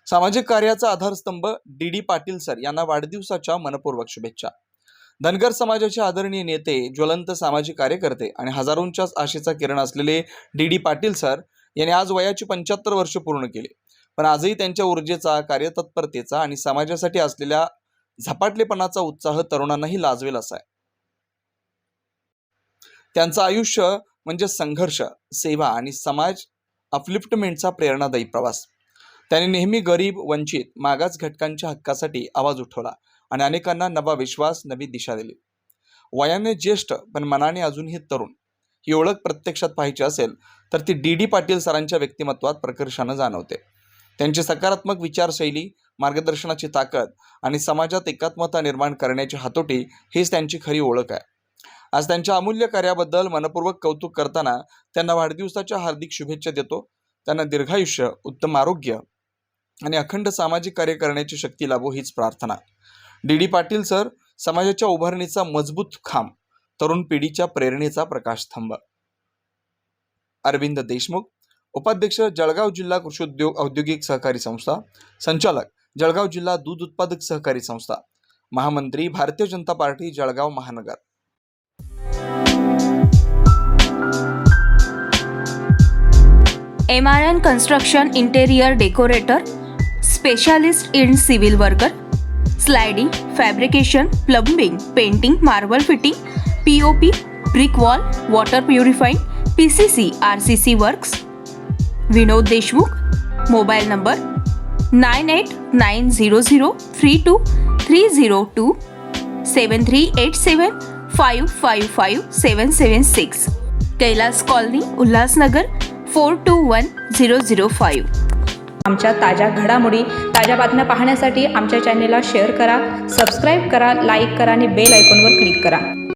सामाजिक कार्याचा आधारस्तंभ डी पाटील सर यांना वाढदिवसाच्या मनपूर्वक शुभेच्छा। धनगर समाजाचे आदरणीय नेते, ज्वलंत सामाजिक कार्यकर्ते आणि हजारोंच्या आशेचा किरण असलेले डी पाटील सर यांनी आज वयाची 75 वर्ष पूर्ण केले। पण आजही त्यांच्या ऊर्जेचा, कार्यतत्परतेचा आणि समाजासाठी असलेल्या झपाटलेपणाचा उत्साह तरुणांनाही लाजवेल असा आहे। त्यांचं आयुष्य म्हणजे संघर्ष, सेवा आणि समाज अपलिफ्टमेंटचा प्रेरणादायी प्रवास। त्यांनी नेहमी गरीब, वंचित, मागास घटकांच्या हक्कासाठी आवाज उठवला आणि अनेकांना नवा विश्वास, नवी दिशा दिली। वयाने ज्येष्ठ पण मनाने अजूनही तरुण ही ओळख प्रत्यक्षात पाहायची असेल तर ती डी पाटील सरांच्या व्यक्तिमत्वात प्रकर्षाने जाणवते। त्यांची सकारात्मक विचारशैली, मार्गदर्शनाची ताकद आणि समाजात एकात्मता निर्माण करण्याची हातोटी हीच त्यांची खरी ओळख आहे। आज त्यांच्या अमूल्य कार्याबद्दल मनपूर्वक कौतुक करताना त्यांना वाढदिवसाच्या हार्दिक शुभेच्छा देतो। त्यांना दीर्घायुष्य, उत्तम आरोग्य आणि अखंड सामाजिक कार्य करण्याची शक्ती लाभो हीच प्रार्थना। डी पाटील सर समाजाच्या उभारणीचा मजबूत खांब, तरुण पिढीच्या प्रेरणेचा प्रकाशस्तंभ। अरविंद देशमुख, उपाध्यक्ष, जळगाव जिल्हा कृषी औद्योगिक सहकारी संस्था, संचालक, जळगाव जिल्हा दूध उत्पादक सहकारी संस्था, महामंत्री, भारतीय जनता पार्टी, जळगाव महानगर। MRN Construction Interior Decorator, Specialist in Civil Worker, Sliding, Fabrication, Plumbing, Painting, Marble Fitting, POP, Brick Wall, Water Purifying, PCC, RCC Works. Vinod Deshmukh, mobile number 9890032302 7387555776, Kailas colony, Ulhasnagar 421005। आमच्या ताज्या घडामोडी, ताज्या बातम्या पाहण्यासाठी आमच्या चॅनेलला शेअर करा, सबस्क्राईब करा, लाईक करा आणि बेल आयकॉनवर क्लिक करा।